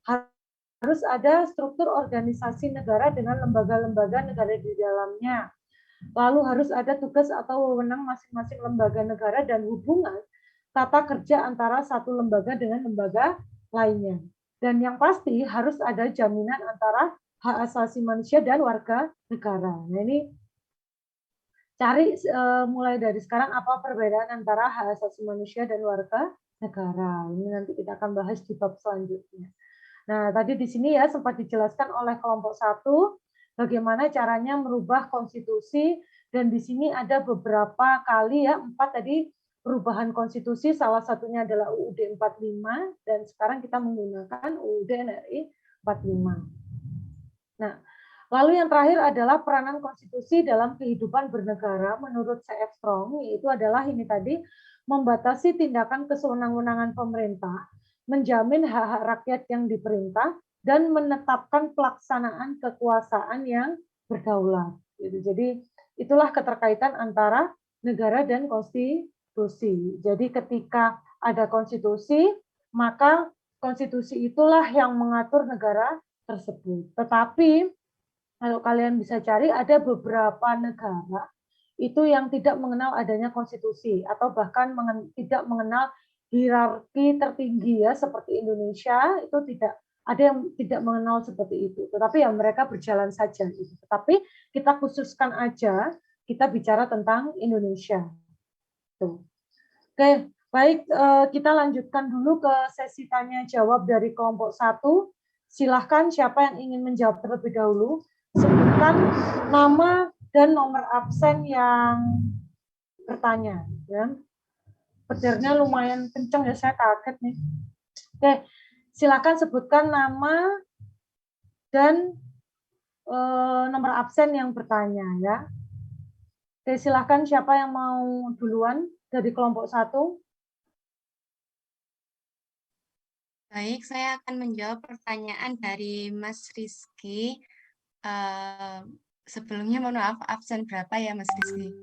Speaker 4: Harus ada struktur organisasi negara dengan lembaga-lembaga negara di dalamnya. Lalu harus ada tugas atau wewenang masing-masing lembaga negara dan hubungan tata kerja antara satu lembaga dengan lembaga lainnya. Dan yang pasti harus ada jaminan antara hak asasi manusia dan warga negara. Nah, ini cari mulai dari sekarang apa perbedaan antara hak asasi manusia dan warga negara. Ini nanti kita akan bahas di bab selanjutnya. Nah, tadi di sini ya sempat dijelaskan oleh kelompok 1 bagaimana caranya merubah konstitusi, dan di sini ada beberapa kali ya, 4 tadi perubahan konstitusi, salah satunya adalah UUD 45 dan sekarang kita menggunakan UUD NRI 45. Nah, lalu yang terakhir adalah peranan konstitusi dalam kehidupan bernegara menurut C.F. Strong, yaitu adalah ini tadi, membatasi tindakan kesewenang-wenangan pemerintah, menjamin hak-hak rakyat yang diperintah, dan menetapkan pelaksanaan kekuasaan yang berdaulat. Jadi itulah keterkaitan antara negara dan konstitusi. Jadi ketika ada konstitusi, maka konstitusi itulah yang mengatur negara tersebut. Tetapi kalau kalian bisa cari, ada beberapa negara itu yang tidak mengenal adanya konstitusi atau bahkan tidak mengenal hierarki tertinggi ya, seperti Indonesia itu tidak ada yang tidak mengenal seperti itu. Tetapi ya mereka berjalan saja. Tetapi kita khususkan aja, kita bicara tentang Indonesia. Tuh. Oke, baik, kita lanjutkan dulu ke sesi tanya jawab dari kelompok 1. Silahkan siapa yang ingin menjawab terlebih dahulu, sebutkan nama dan nomor absen yang bertanya. Ya. Petirnya lumayan kencang ya, saya kaget nih. Oke, silakan sebutkan nama dan nomor absen yang bertanya ya. Oke, silakan siapa yang mau duluan dari kelompok 1.
Speaker 8: Baik, saya akan menjawab pertanyaan dari Mas Rizky. Sebelumnya mohon maaf, absen berapa ya Mas Rizky?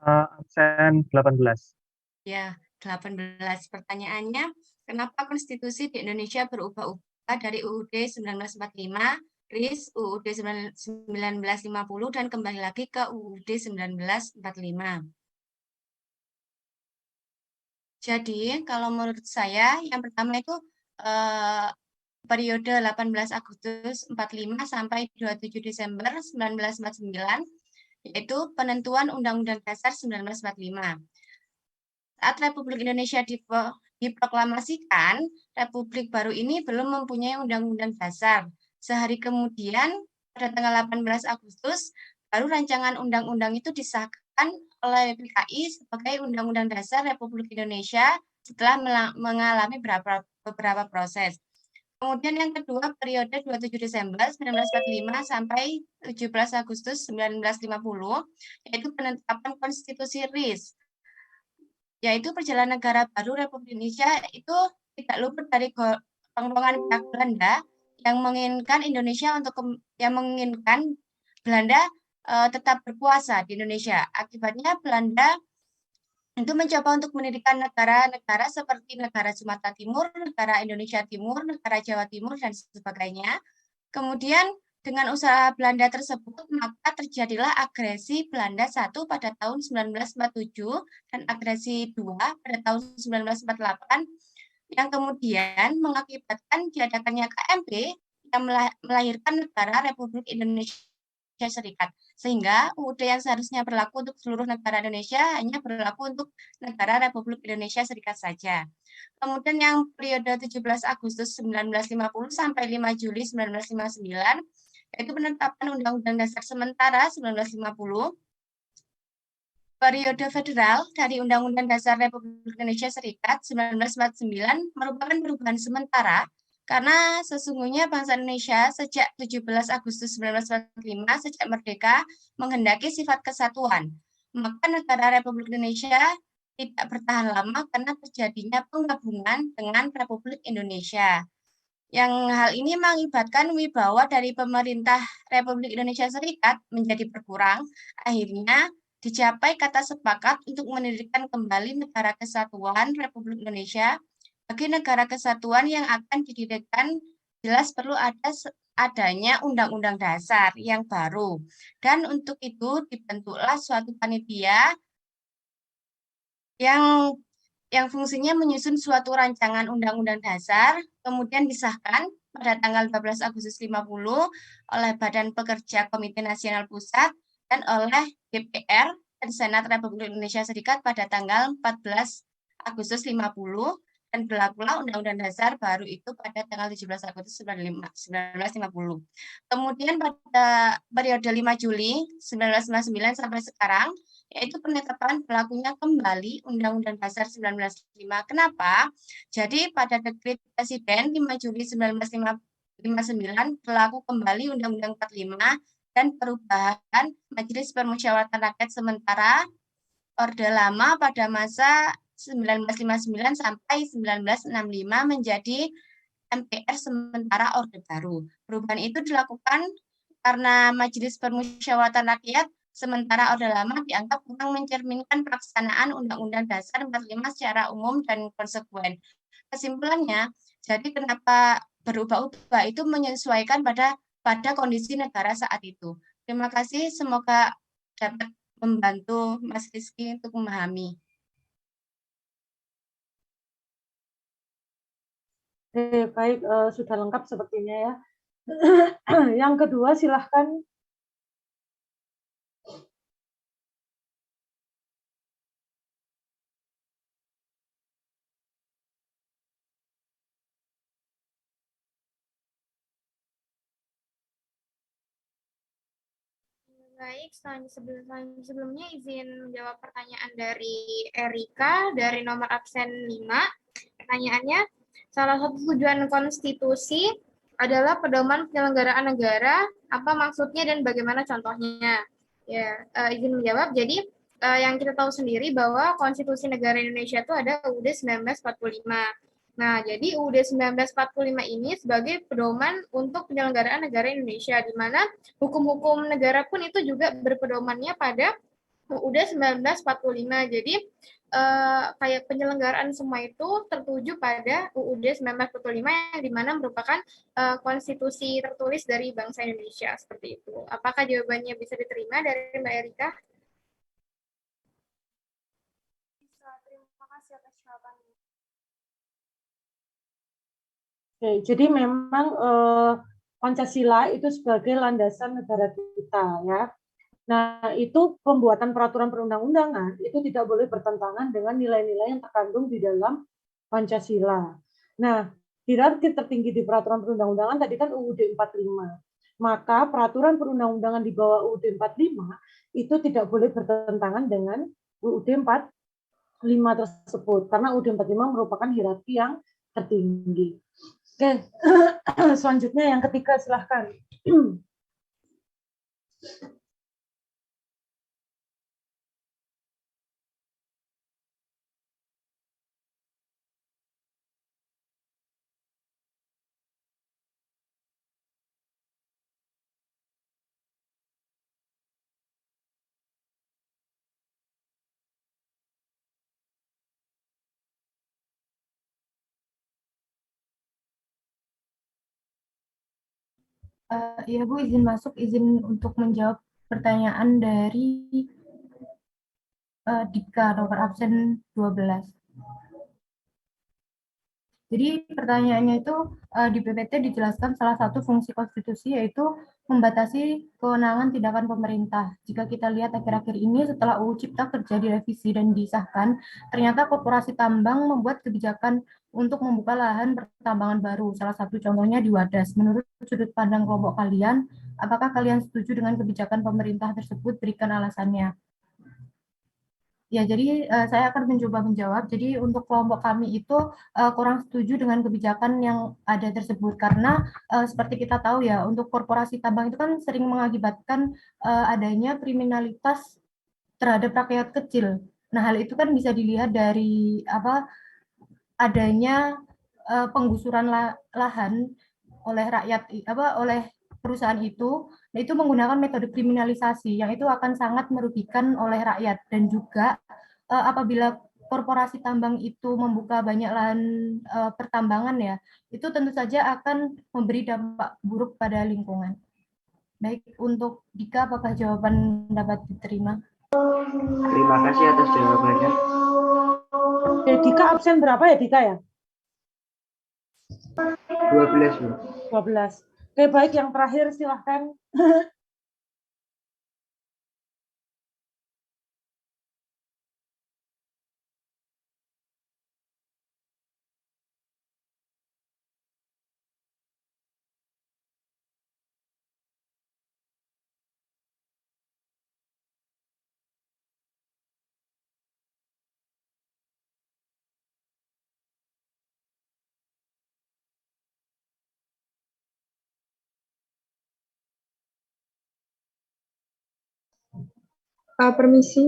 Speaker 14: Absen 18.
Speaker 8: Ya, 18. Pertanyaannya, kenapa konstitusi di Indonesia berubah-ubah dari UUD 1945, RIS, UUD 1950, dan kembali lagi ke UUD 1945? Jadi, kalau menurut saya, yang pertama itu periode 18 Agustus 45 sampai 27 Desember 1949, yaitu penentuan Undang-Undang Dasar 1945. Saat Republik Indonesia diproklamasikan, Republik baru ini belum mempunyai Undang-Undang Dasar. Sehari kemudian, pada tanggal 18 Agustus, baru rancangan undang-undang itu disahkan oleh PKI sebagai Undang-Undang Dasar Republik Indonesia setelah mengalami beberapa proses. Kemudian yang kedua, periode 27 Desember 1945 sampai 17 Agustus 1950, yaitu penetapan konstitusi RIS. yaitu perjalanan negara baru Republik Indonesia itu tidak luput dari pengembangan pihak Belanda yang menginginkan Belanda tetap berkuasa di Indonesia. Akibatnya Belanda itu mencoba untuk mendirikan negara-negara seperti negara Sumatera Timur, negara Indonesia Timur, negara Jawa Timur, dan sebagainya. Kemudian dengan usaha Belanda tersebut, maka terjadilah agresi Belanda 1 pada tahun 1947 dan agresi 2 pada tahun 1948 yang kemudian mengakibatkan diadakannya KMP yang melahirkan negara Republik Indonesia Serikat. Sehingga UUD yang seharusnya berlaku untuk seluruh negara Indonesia hanya berlaku untuk negara Republik Indonesia Serikat saja. Kemudian yang periode 17 Agustus 1950 sampai 5 Juli 1959, yaitu penetapan Undang-Undang Dasar Sementara 1950, periode federal dari Undang-Undang Dasar Republik Indonesia Serikat 1949 merupakan perubahan sementara karena sesungguhnya bangsa Indonesia sejak 17 Agustus 1945 sejak merdeka menghendaki sifat kesatuan. Maka negara Republik Indonesia tidak bertahan lama karena terjadinya penggabungan dengan Republik Indonesia. Yang hal ini mengakibatkan wibawa dari pemerintah Republik Indonesia Serikat menjadi berkurang. Akhirnya dicapai kata sepakat untuk mendirikan kembali Negara Kesatuan Republik Indonesia. Bagi negara kesatuan yang akan didirikan, jelas perlu adanya undang-undang dasar yang baru. Dan untuk itu dibentuklah suatu panitia yang fungsinya menyusun suatu rancangan undang-undang dasar, kemudian disahkan pada tanggal 12 Agustus 50 oleh Badan Pekerja Komite Nasional Pusat dan oleh DPR dan Senat Republik Indonesia Serikat pada tanggal 14 Agustus 50 dan berlakulah Undang-Undang Dasar baru itu pada tanggal 17 Agustus 1950. Kemudian pada periode 5 Juli 1999 sampai sekarang, yaitu penetapan berlakunya kembali Undang-Undang Dasar 1945. Kenapa? Jadi pada dekret Presiden 5 Juli 1959 berlaku kembali Undang-Undang 45 dan perubahan Majelis Permusyawaratan Rakyat sementara Orde Lama pada masa 1959 sampai 1965 menjadi MPR sementara Orde Baru. Perubahan itu dilakukan karena Majelis Permusyawaratan Rakyat sementara Orde Lama dianggap kurang mencerminkan pelaksanaan Undang-Undang Dasar 45 secara umum dan konsekuen. Kesimpulannya, jadi kenapa berubah-ubah itu menyesuaikan pada kondisi negara saat itu. Terima kasih, semoga dapat membantu Mas Rizky untuk memahami.
Speaker 4: Baik, sudah lengkap sepertinya ya. Yang kedua silahkan.
Speaker 3: Baik, sebelumnya izin menjawab pertanyaan dari Erika dari nomor absen 5. Pertanyaannya, salah satu tujuan konstitusi adalah pedoman penyelenggaraan negara, apa maksudnya dan bagaimana contohnya? Ya, izin menjawab. Jadi, yang kita tahu sendiri bahwa konstitusi negara Indonesia itu ada UUD 1945. Nah, jadi UUD 1945 ini sebagai pedoman untuk penyelenggaraan negara Indonesia, di mana hukum-hukum negara pun itu juga berpedomannya pada UUD 1945. Jadi, kayak penyelenggaraan semua itu tertuju pada UUD 1945 yang dimana merupakan konstitusi tertulis dari bangsa Indonesia, seperti itu. Apakah jawabannya bisa diterima dari Mbak Erika?
Speaker 12: Bisa, terima kasih atas jawabannya.
Speaker 4: Oke, jadi memang Pancasila itu sebagai landasan negara kita ya. Nah, itu pembuatan peraturan perundang-undangan itu tidak boleh bertentangan dengan nilai-nilai yang terkandung di dalam Pancasila. Nah, hierarki tertinggi di peraturan perundang-undangan tadi kan UUD 45. Maka peraturan perundang-undangan di bawah UUD 45 itu tidak boleh bertentangan dengan UUD 45 tersebut karena UUD 45 merupakan hierarki yang tertinggi. Oke, selanjutnya yang ketiga silahkan.
Speaker 16: Iya Bu, izin untuk menjawab pertanyaan dari Dika, nomor absen 12. Jadi pertanyaannya itu di PPT dijelaskan salah satu fungsi konstitusi yaitu membatasi kewenangan tindakan pemerintah. Jika kita lihat akhir-akhir ini setelah UU Cipta Kerja direvisi dan disahkan, ternyata korporasi tambang membuat kebijakan untuk membuka lahan pertambangan baru. Salah satu contohnya di Wadas. Menurut sudut pandang kelompok kalian, apakah kalian setuju dengan kebijakan pemerintah tersebut? Berikan alasannya. Ya, jadi saya akan mencoba menjawab. Jadi untuk kelompok kami itu kurang setuju dengan kebijakan yang ada tersebut karena seperti kita tahu ya, untuk korporasi tambang itu kan sering mengakibatkan adanya kriminalitas terhadap rakyat kecil. Nah, hal itu kan bisa dilihat dari adanya penggusuran lahan oleh rakyat oleh perusahaan itu. Nah, itu menggunakan metode kriminalisasi yang itu akan sangat merugikan oleh rakyat dan juga apabila korporasi tambang itu membuka banyak lahan pertambangan ya, itu tentu saja akan memberi dampak buruk pada lingkungan. Baik, untuk Dika, apakah jawaban dapat diterima?
Speaker 15: Terima kasih atas jawabannya.
Speaker 4: Dika absen berapa ya Dika ya?
Speaker 15: 12, Bu.
Speaker 4: 12. Oke, baik, yang terakhir silahkan.
Speaker 9: Permisi,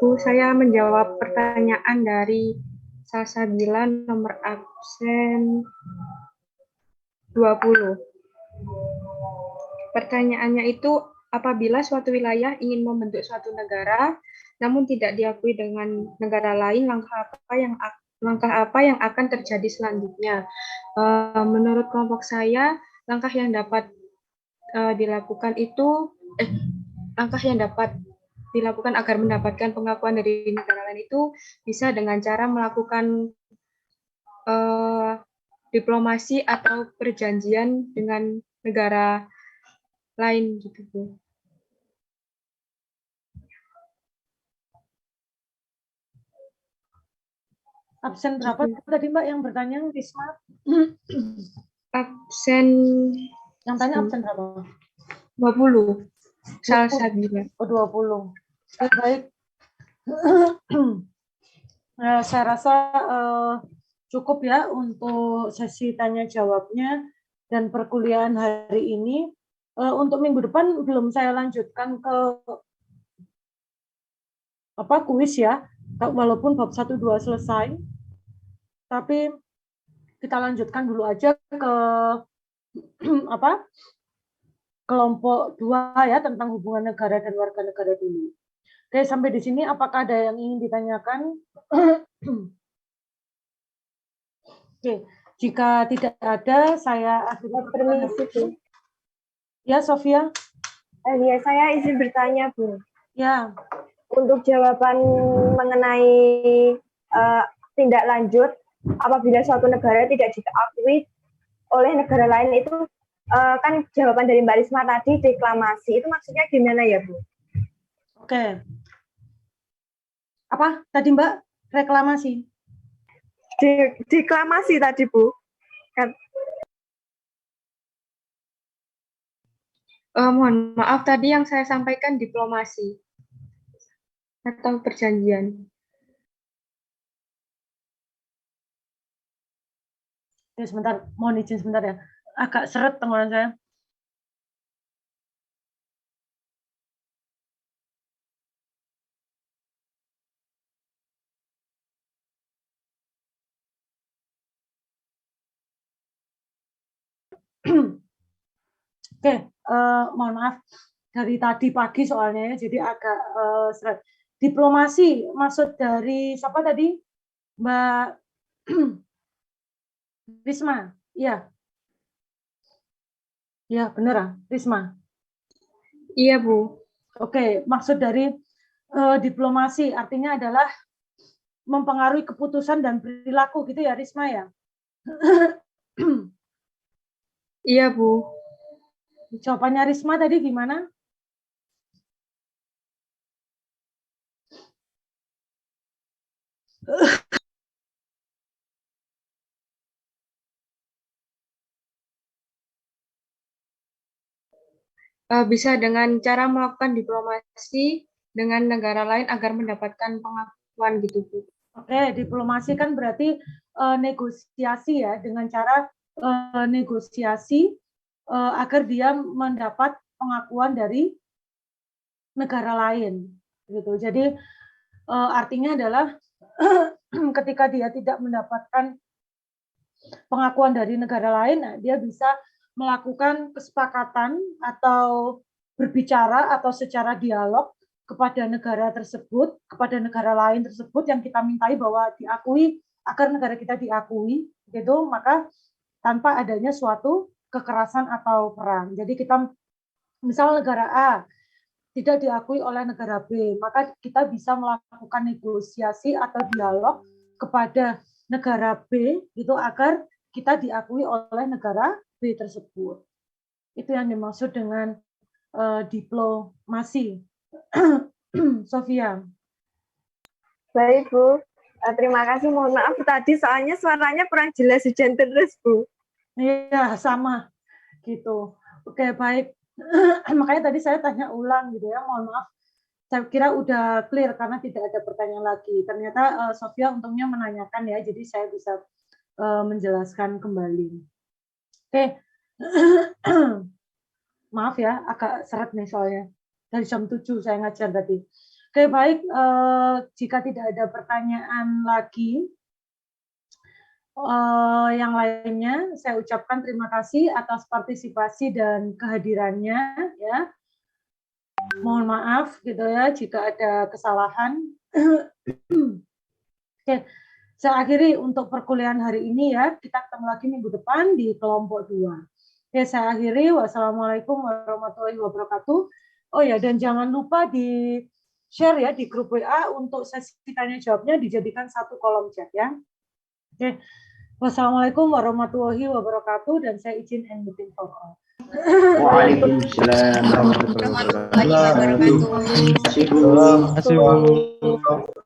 Speaker 9: Bu, saya menjawab pertanyaan dari Salsabila nomor absen 20. Pertanyaannya itu, apabila suatu wilayah ingin membentuk suatu negara, namun tidak diakui dengan negara lain, langkah apa yang akan terjadi selanjutnya? Menurut kelompok saya, langkah yang dapat dilakukan agar mendapatkan pengakuan dari negara lain itu bisa dengan cara melakukan diplomasi atau perjanjian dengan negara lain gitu Bu.
Speaker 4: Absen berapa tadi Mbak yang bertanya, Risma?
Speaker 9: Absen
Speaker 4: yang tanya absen berapa?
Speaker 9: 20. Salsabila.
Speaker 4: Oh, 20. Baik. Saya rasa cukup ya untuk sesi tanya jawabnya dan perkuliahan hari ini. Untuk minggu depan belum saya lanjutkan ke kuis ya, walaupun bab 1 2 selesai. Tapi kita lanjutkan dulu aja ke kelompok 2 ya, tentang hubungan negara dan warga negara dulu. Oke, sampai di sini apakah ada yang ingin ditanyakan? Oke, jika tidak ada, saya akhiri
Speaker 5: permisi Bu.
Speaker 4: Ya, Sofia.
Speaker 5: Ya, saya izin bertanya Bu.
Speaker 4: Ya.
Speaker 5: Untuk jawaban mengenai tindak lanjut apabila suatu negara tidak diakui oleh negara lain itu kan jawaban dari Mbak Risma tadi deklamasi. Itu maksudnya gimana ya Bu?
Speaker 4: Oke. Apa tadi Mbak? Reklamasi?
Speaker 5: Deklamasi tadi Bu.
Speaker 9: Mohon maaf, tadi yang saya sampaikan diplomasi atau perjanjian.
Speaker 4: Ya, sebentar, mohon izin sebentar ya. Agak seret tenggorokan saya. Oke, mohon maaf dari tadi pagi soalnya ya, jadi agak seret. Diplomasi maksud dari siapa tadi? Mbak Risma, iya. Ya, benar, Risma.
Speaker 9: Iya, Bu.
Speaker 4: Oke, maksud dari diplomasi artinya adalah mempengaruhi keputusan dan perilaku gitu ya, Risma ya?
Speaker 9: Iya, Bu.
Speaker 4: Jawabannya Risma tadi gimana?
Speaker 9: Bisa dengan cara melakukan diplomasi dengan negara lain agar mendapatkan pengakuan gitu, Bu.
Speaker 4: Oke, diplomasi kan berarti negosiasi ya, dengan cara negosiasi agar dia mendapat pengakuan dari negara lain, gitu. Jadi artinya adalah ketika dia tidak mendapatkan pengakuan dari negara lain, nah, dia bisa melakukan kesepakatan atau berbicara atau secara dialog kepada negara tersebut, kepada negara lain tersebut yang kita mintai bahwa diakui agar negara kita diakui, gitu, maka tanpa adanya suatu kekerasan atau perang. Jadi kita misal negara A tidak diakui oleh negara B, maka kita bisa melakukan negosiasi atau dialog kepada negara B itu agar kita diakui oleh negara B tersebut. Itu yang dimaksud dengan diplomasi. Sofia.
Speaker 5: Baik, Bu. Terima kasih. Mohon maaf tadi soalnya suaranya kurang jelas hujan terus, Bu.
Speaker 4: Iya, sama. Gitu. Oke, baik. Makanya tadi saya tanya ulang gitu ya, mohon maaf. Saya kira udah clear karena tidak ada pertanyaan lagi. Ternyata Sofia untungnya menanyakan ya, jadi saya bisa menjelaskan kembali. Oke. Maaf ya, agak seret nih soalnya. Dari jam 7 saya ngajar tadi. Oke, baik. Jika tidak ada pertanyaan lagi, yang lainnya saya ucapkan terima kasih atas partisipasi dan kehadirannya ya. Mohon maaf gitu ya jika ada kesalahan. Oke, saya akhiri untuk perkuliahan hari ini ya. Kita ketemu lagi minggu depan di kelompok 2. Oke, saya akhiri. Wassalamualaikum warahmatullahi wabarakatuh. Oh ya, dan jangan lupa di share ya di grup WA untuk sesi tanya jawabnya dijadikan satu kolom chat ya. Oke. Wassalamualaikum warahmatullahi wabarakatuh dan saya izin end meeting for all.
Speaker 15: Waalaikumsalam warahmatullahi wabarakatuh.
Speaker 14: Terima kasih, Bu.